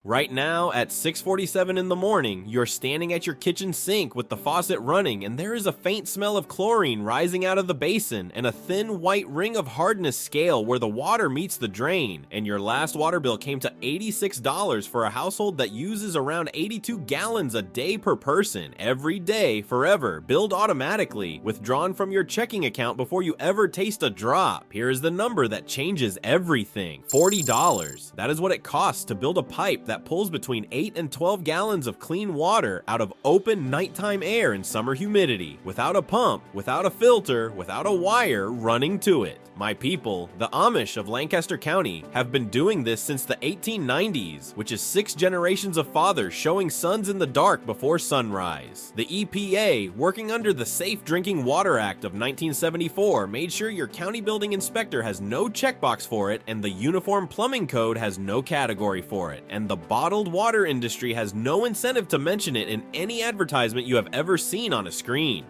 Right now, at 6:47 in the morning, you're standing at your kitchen sink with the faucet running, and there is a faint smell of chlorine rising out of the basin and a thin white ring of hardness scale where the water meets the drain, and your last water bill came to $86 for a household that uses around 82 gallons a day per person, every day, forever, billed automatically, withdrawn from your checking account before you ever taste a drop. Here is the number that changes everything: $40. That is what it costs to build a pipe that pulls between 8 and 12 gallons of clean water out of open nighttime air in summer humidity, without a pump, without a filter, without a wire running to it. My people, the Amish of Lancaster County, have been doing this since the 1890s, which is 6 generations of fathers showing sons in the dark before sunrise. The EPA, working under the Safe Drinking Water Act of 1974, made sure your county building inspector has no checkbox for it, and the Uniform Plumbing Code has no category for it, and the bottled water industry has no incentive to mention it in any advertisement you have ever seen on a screen.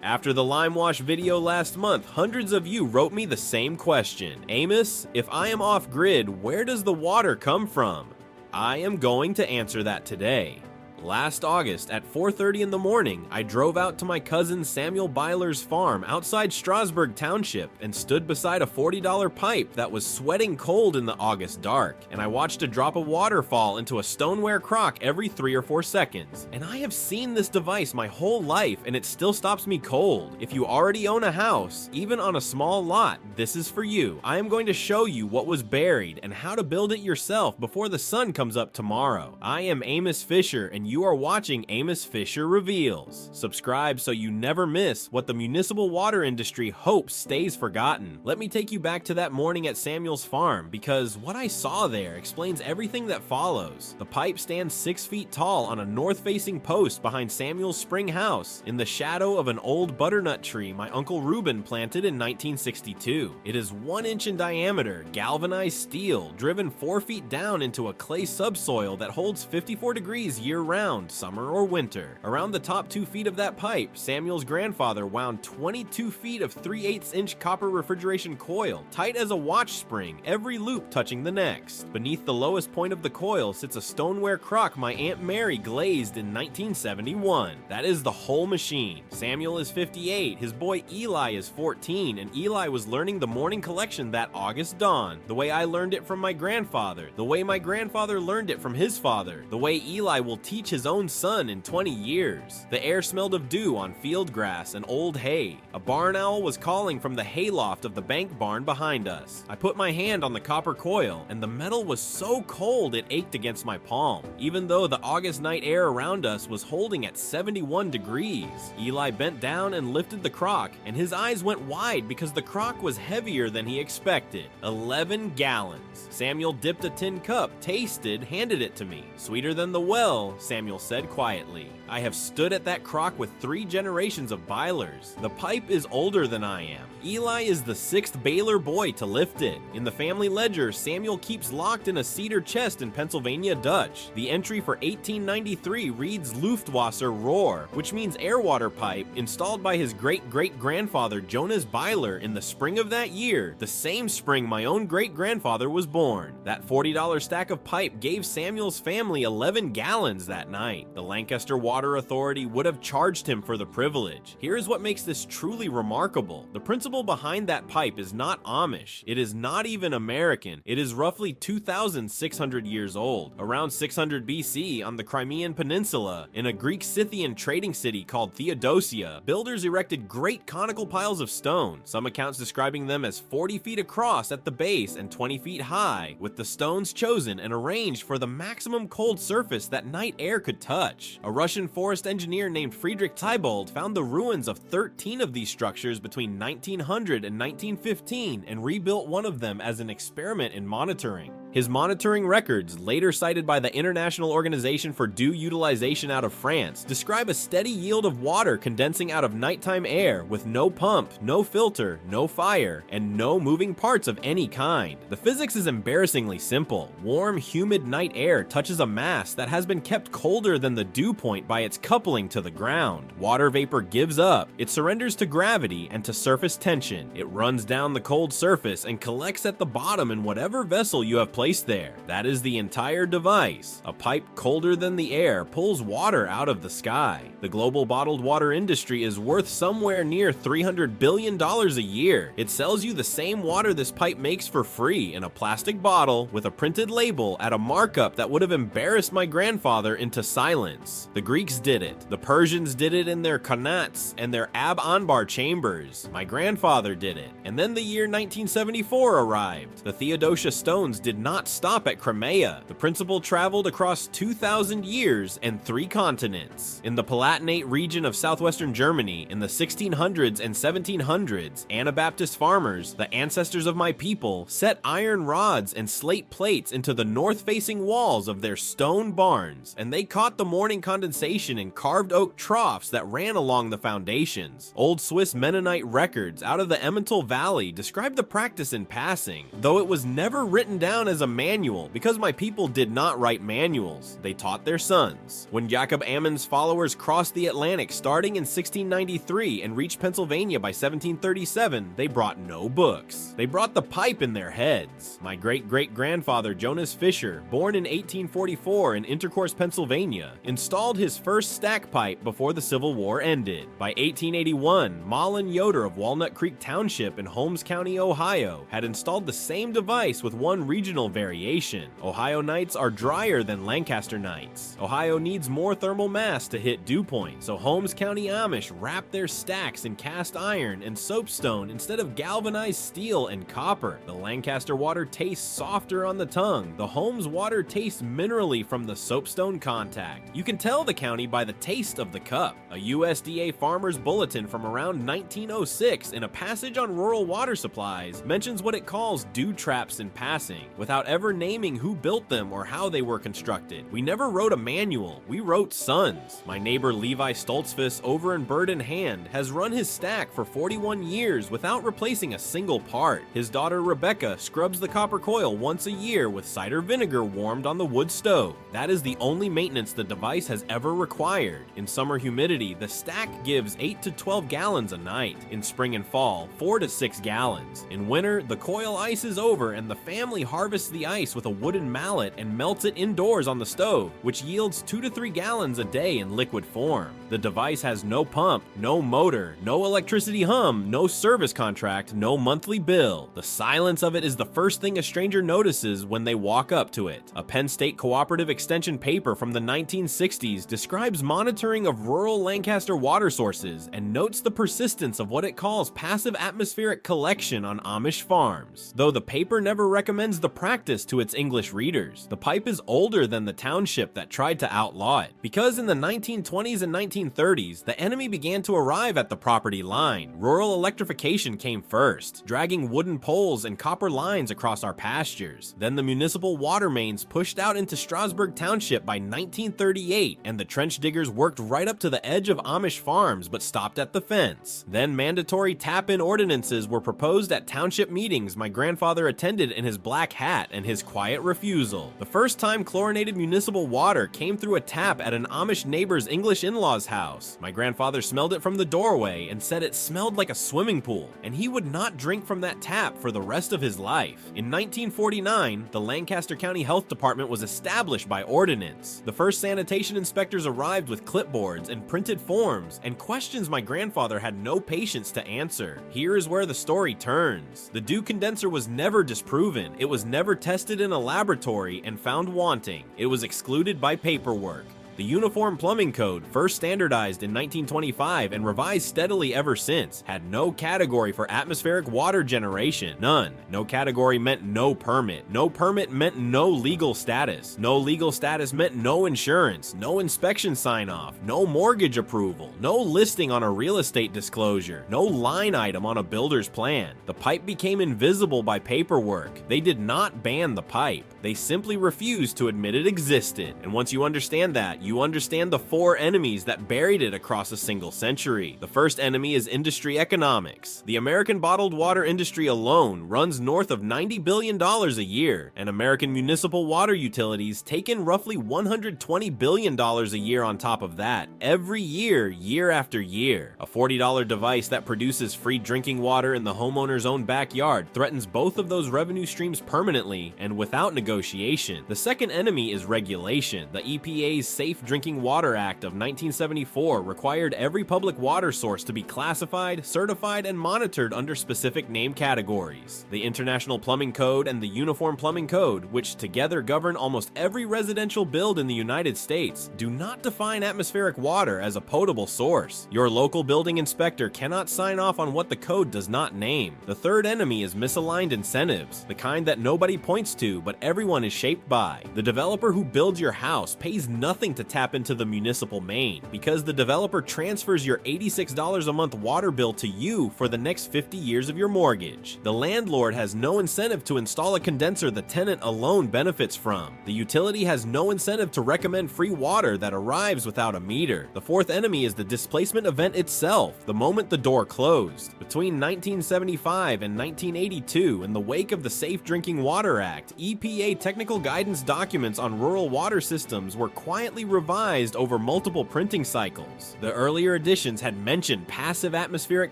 After the lime wash video last month, hundreds of you wrote me the same question. Amos, if I am off-grid, where does the water come from? I am going to answer that today. Last August at 4:30 in the morning, I drove out to my cousin Samuel Byler's farm outside Strasburg Township and stood beside a $40 pipe that was sweating cold in the August dark, and I watched a drop of water fall into a stoneware crock every 3 or 4 seconds. And I have seen this device my whole life, and it still stops me cold. If you already own a house, even on a small lot, this is for you. I am going to show you what was buried and how to build it yourself before the sun comes up tomorrow. I am Amos Fisher, and you are watching Amos Fisher Reveals. Subscribe so you never miss what the municipal water industry hopes stays forgotten. Let me take you back to that morning at Samuel's farm, because what I saw there explains everything that follows. The pipe stands 6 feet tall on a north-facing post behind Samuel's spring house, in the shadow of an old butternut tree my Uncle Reuben planted in 1962. It is 1 inch in diameter, galvanized steel, driven 4 feet down into a clay subsoil that holds 54 degrees year-round, summer or winter. Around the top 2 feet of that pipe, Samuel's grandfather wound 22 feet of 3/8 inch copper refrigeration coil, tight as a watch spring, every loop touching the next. Beneath the lowest point of the coil sits a stoneware crock my Aunt Mary glazed in 1971. That is the whole machine. Samuel is 58, his boy Eli is 14, and Eli was learning the morning collection that August dawn, the way I learned it from my grandfather, the way my grandfather learned it from his father, the way Eli will teach his own son in 20 years. The air smelled of dew on field grass and old hay. A barn owl was calling from the hayloft of the bank barn behind us. I put my hand on the copper coil, and the metal was so cold it ached against my palm, even though the August night air around us was holding at 71 degrees. Eli bent down and lifted the crock, and his eyes went wide because the crock was heavier than he expected. 11 gallons. Samuel dipped a tin cup, tasted, handed it to me. Sweeter than the well, Samuel said quietly. I have stood at that crock with 3 generations of Bylers. The pipe is older than I am. Eli is the 6th Baylor boy to lift it. In the family ledger, Samuel keeps locked in a cedar chest in Pennsylvania Dutch. The entry for 1893 reads Luftwasser Rohr, which means air water pipe, installed by his great-great-grandfather Jonas Byler in the spring of that year, the same spring my own great-grandfather was born. That $40 stack of pipe gave Samuel's family 11 gallons that night. The Lancaster Water Authority would have charged him for the privilege. Here is what makes this truly remarkable. The principle behind that pipe is not Amish. It is not even American. It is roughly 2,600 years old. Around 600 BC, on the Crimean Peninsula, in a Greek Scythian trading city called Theodosia, builders erected great conical piles of stone, some accounts describing them as 40 feet across at the base and 20 feet high, with the stones chosen and arranged for the maximum cold surface that night air could touch. A Russian forest engineer named Friedrich Tybald found the ruins of 13 of these structures between 1900 and 1915 and rebuilt one of them as an experiment in monitoring. His monitoring records, later cited by the International Organization for Dew Utilization out of France, describe a steady yield of water condensing out of nighttime air with no pump, no filter, no fire, and no moving parts of any kind. The physics is embarrassingly simple. Warm, humid night air touches a mass that has been kept colder than the dew point by its coupling to the ground. Water vapor gives up. It surrenders to gravity and to surface tension. It runs down the cold surface and collects at the bottom in whatever vessel you have placed placed there. That is the entire device. A pipe colder than the air pulls water out of the sky. The global bottled water industry is worth somewhere near $300 billion a year. It sells you the same water this pipe makes for free in a plastic bottle with a printed label at a markup that would have embarrassed my grandfather into silence. The Greeks did it. The Persians did it in their qanats and their ab-anbar chambers. My grandfather did it. And then the year 1974 arrived. The Theodosia stones did not stop at Crimea. The principle traveled across 2,000 years and 3 continents. In the Palatinate region of southwestern Germany in the 1600s and 1700s, Anabaptist farmers, the ancestors of my people, set iron rods and slate plates into the north-facing walls of their stone barns, and they caught the morning condensation in carved oak troughs that ran along the foundations. Old Swiss Mennonite records out of the Emmental Valley describe the practice in passing, though it was never written down as a manual because my people did not write manuals. They taught their sons. When Jacob Ammon's followers crossed the Atlantic starting in 1693 and reached Pennsylvania by 1737, they brought no books. They brought the pipe in their heads. My great-great-grandfather Jonas Fisher, born in 1844 in Intercourse, Pennsylvania, installed his first stack pipe before the Civil War ended. By 1881, Malin Yoder of Walnut Creek Township in Holmes County, Ohio, had installed the same device with one regional variation. Ohio nights are drier than Lancaster nights. Ohio needs more thermal mass to hit dew point, so Holmes County Amish wrap their stacks in cast iron and soapstone instead of galvanized steel and copper. The Lancaster water tastes softer on the tongue. The Holmes water tastes minerally from the soapstone contact. You can tell the county by the taste of the cup. A USDA Farmer's Bulletin from around 1906 in a passage on rural water supplies mentions what it calls dew traps in passing, without ever naming who built them or how they were constructed. We never wrote a manual, we wrote sons. My neighbor Levi Stoltzfus over in Bird in Hand has run his stack for 41 years without replacing a single part. His daughter Rebecca scrubs the copper coil once a year with cider vinegar warmed on the wood stove. That is the only maintenance the device has ever required. In summer humidity, the stack gives 8 to 12 gallons a night. In spring and fall, 4 to 6 gallons. In winter, the coil ices over and the family harvests the ice with a wooden mallet and melts it indoors on the stove, which yields 2 to 3 gallons a day in liquid form. The device has no pump, no motor, no electricity hum, no service contract, no monthly bill. The silence of it is the first thing a stranger notices when they walk up to it. A Penn State Cooperative Extension paper from the 1960s describes monitoring of rural Lancaster water sources and notes the persistence of what it calls passive atmospheric collection on Amish farms. Though the paper never recommends the practice to its English readers, the pipe is older than the township that tried to outlaw it, because in the 1920s and 1930s, the enemy began to arrive at the property line. Rural electrification came first, dragging wooden poles and copper lines across our pastures. Then the municipal water mains pushed out into Strasburg Township by 1938, and the trench diggers worked right up to the edge of Amish farms but stopped at the fence. Then mandatory tap-in ordinances were proposed at township meetings my grandfather attended in his black hat and his quiet refusal. The first time chlorinated municipal water came through a tap at an Amish neighbor's English in-laws house. My grandfather smelled it from the doorway and said it smelled like a swimming pool, and he would not drink from that tap for the rest of his life. In 1949, the Lancaster County Health Department was established by ordinance. The first sanitation inspectors arrived with clipboards and printed forms and questions my grandfather had no patience to answer. Here is where the story turns. The dew condenser was never disproven. It was never tested in a laboratory and found wanting. It was excluded by paperwork. The Uniform Plumbing Code, first standardized in 1925 and revised steadily ever since, had no category for atmospheric water generation. None. No category meant no permit. No permit meant no legal status. No legal status meant no insurance, no inspection sign-off, no mortgage approval, no listing on a real estate disclosure, no line item on a builder's plan. The pipe became invisible by paperwork. They did not ban the pipe. They simply refused to admit it existed. And once you understand that, you understand the 4 enemies that buried it across a single century. The first enemy is industry economics. The American bottled water industry alone runs north of $90 billion a year, and American municipal water utilities take in roughly $120 billion a year on top of that, every year, year after year. A $40 device that produces free drinking water in the homeowner's own backyard threatens both of those revenue streams permanently and without negotiation. The second enemy is regulation. The EPA's Safe Drinking Water Act of 1974 required every public water source to be classified, certified, and monitored under specific name categories. The International Plumbing Code and the Uniform Plumbing Code, which together govern almost every residential build in the United States, do not define atmospheric water as a potable source. Your local building inspector cannot sign off on what the code does not name. The third enemy is misaligned incentives, the kind that nobody points to but everyone is shaped by. The developer who builds your house pays nothing to tap into the municipal main because the developer transfers your $86 a month water bill to you for the next 50 years of your mortgage. The landlord has no incentive to install a condenser the tenant alone benefits from. The utility has no incentive to recommend free water that arrives without a meter. The fourth enemy is the displacement event itself, the moment the door closed. Between 1975 and 1982, in the wake of the Safe Drinking Water Act, EPA technical guidance documents on rural water systems were quietly revised over multiple printing cycles. The earlier editions had mentioned passive atmospheric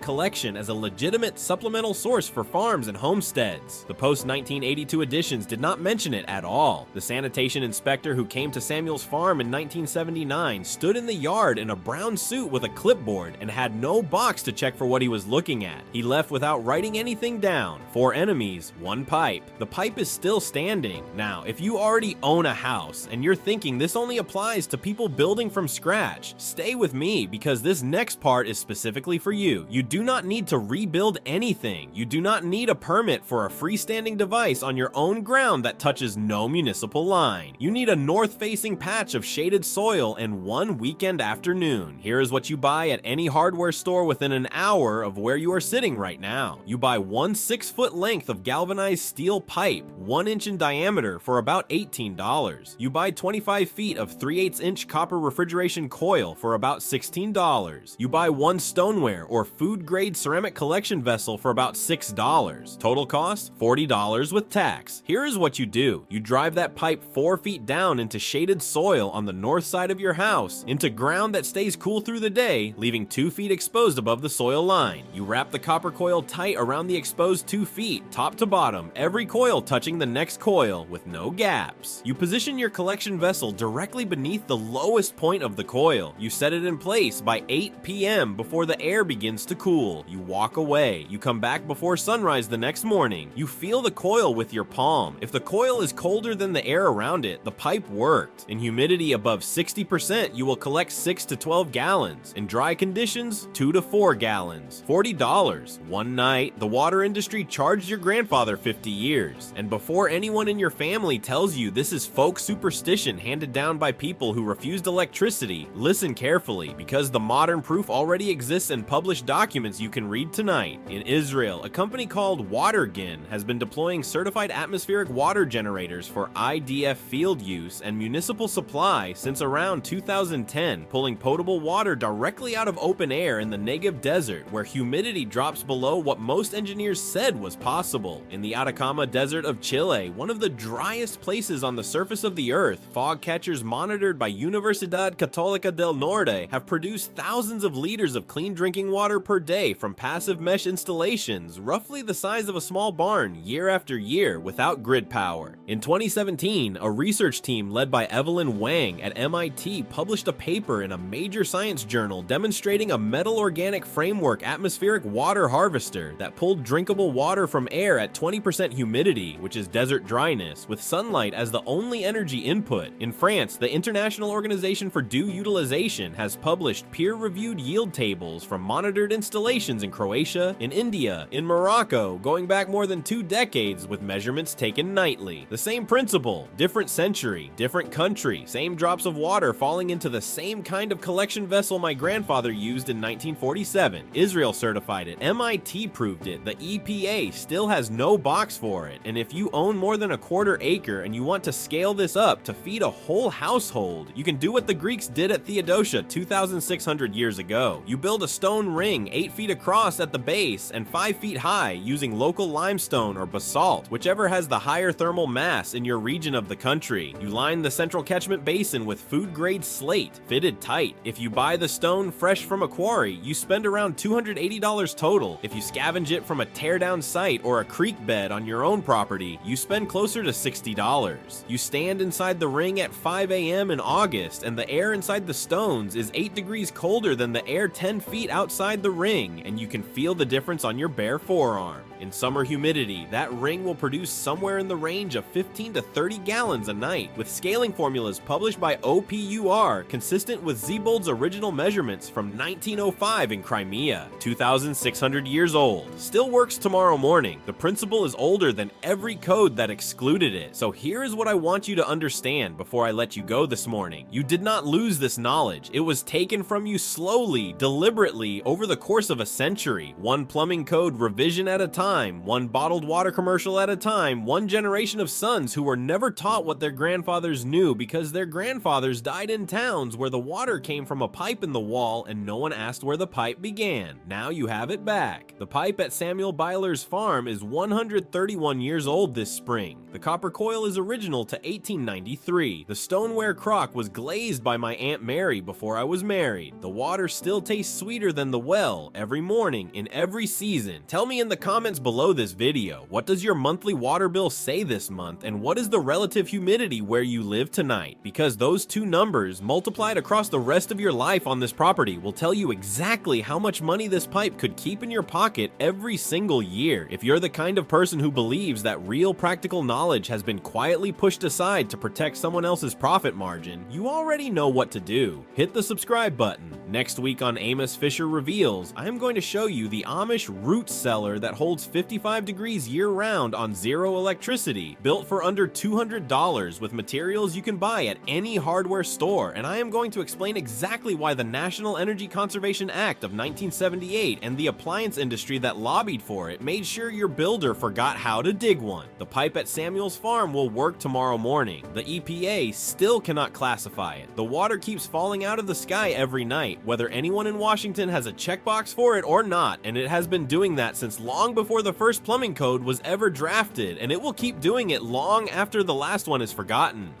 collection as a legitimate supplemental source for farms and homesteads. The post-1982 editions did not mention it at all. The sanitation inspector who came to Samuel's farm in 1979 stood in the yard in a brown suit with a clipboard and had no box to check for what he was looking at. He left without writing anything down. 4 enemies, 1 pipe. The pipe is still standing. Now, if you already own a house and you're thinking this only applies to people building from scratch, stay with me because this next part is specifically for you. You do not need to rebuild anything. You do not need a permit for a freestanding device on your own ground that touches no municipal line. You need a north-facing patch of shaded soil and 1 weekend afternoon. Here is what you buy at any hardware store within an hour of where you are sitting right now. You buy 1 6-foot length of galvanized steel pipe, 1 inch in diameter for about $18. You buy 25 feet of 3/8 inch copper refrigeration coil for about $16. You buy 1 stoneware or food grade ceramic collection vessel for about $6. Total cost, $40 with tax. Here is what you do. You drive that pipe 4 feet down into shaded soil on the north side of your house, into ground that stays cool through the day, leaving 2 feet exposed above the soil line. You wrap the copper coil tight around the exposed 2 feet, top to bottom, every coil touching the next coil with no gaps. You position your collection vessel directly beneath the lowest point of the coil. You set it in place by 8 p.m. before the air begins to cool. You walk away. You come back before sunrise the next morning. You feel the coil with your palm. If the coil is colder than the air around it, the pipe worked. In humidity above 60%, you will collect 6 to 12 gallons. In dry conditions, 2 to 4 gallons. $40. One night, the water industry charged your grandfather 50 years. And before anyone in your family tells you this is folk superstition handed down by people who refused electricity, listen carefully, because the modern proof already exists in published documents you can read tonight. In Israel, a company called Watergin has been deploying certified atmospheric water generators for IDF field use and municipal supply since around 2010, pulling potable water directly out of open air in the Negev desert, where humidity drops below what most engineers said was possible. In the Atacama Desert of Chile, one of the driest places on the surface of the earth, fog catchers monitored by Universidad Católica del Norte have produced thousands of liters of clean drinking water per day from passive mesh installations, roughly the size of a small barn, year after year, without grid power. In 2017, a research team led by Evelyn Wang at MIT published a paper in a major science journal demonstrating a metal organic framework atmospheric water harvester that pulled drinkable water from air at 20% humidity, which is desert dryness, with sunlight as the only energy input. In France, the International Organization for Dew Utilization has published peer-reviewed yield tables from monitored installations in Croatia, in India, in Morocco, going back more than 2 decades with measurements taken nightly. The same principle, different century, different country, same drops of water falling into the same kind of collection vessel my grandfather used in 1947. Israel certified it, MIT proved it, the EPA still has no box for it, and if you own more than a quarter acre and you want to scale this up to feed a whole household, old. You can do what the Greeks did at Theodosia 2,600 years ago. You build a stone ring 8 feet across at the base and 5 feet high using local limestone or basalt, whichever has the higher thermal mass in your region of the country. You line the central catchment basin with food-grade slate, fitted tight. If you buy the stone fresh from a quarry, you spend around $280 total. If you scavenge it from a tear-down site or a creek bed on your own property, you spend closer to $60. You stand inside the ring at 5 a.m. in August, and the air inside the stones is 8 degrees colder than the air 10 feet outside the ring, and you can feel the difference on your bare forearm. In summer humidity, that ring will produce somewhere in the range of 15 to 30 gallons a night, with scaling formulas published by OPUR consistent with Siebold's original measurements from 1905 in Crimea. 2,600 years old. Still works tomorrow morning. The principle is older than every code that excluded it. So here is what I want you to understand before I let you go this morning. You did not lose this knowledge. It was taken from you slowly, deliberately, over the course of a century. One plumbing code revision at a time, one bottled water commercial at a time, one generation of sons who were never taught what their grandfathers knew because their grandfathers died in towns where the water came from a pipe in the wall and no one asked where the pipe began. Now you have it back. The pipe at Samuel Byler's farm is 131 years old this spring. The copper coil is original to 1893. The stoneware crock was glazed by my Aunt Mary before I was married. The water still tastes sweeter than the well every morning in every season. Tell me in the comments below this video, what does your monthly water bill say this month, and what is the relative humidity where you live tonight? Because those two numbers multiplied across the rest of your life on this property will tell you exactly how much money this pipe could keep in your pocket every single year. If you're the kind of person who believes that real practical knowledge has been quietly pushed aside to protect someone else's profit margin, you already know what to do. Hit the subscribe button. Next week on Amos Fisher Reveals, I am going to show you the Amish root cellar that holds 55 degrees year-round on zero electricity, built for under $200 with materials you can buy at any hardware store, and I am going to explain exactly why the National Energy Conservation Act of 1978 and the appliance industry that lobbied for it made sure your builder forgot how to dig one. The pipe at Samuel's farm will work tomorrow morning. The EPA still cannot classify it. The water keeps falling out of the sky every night, whether anyone in Washington has a checkbox for it or not, and it has been doing that since long before the first plumbing code was ever drafted, and it will keep doing it long after the last one is forgotten.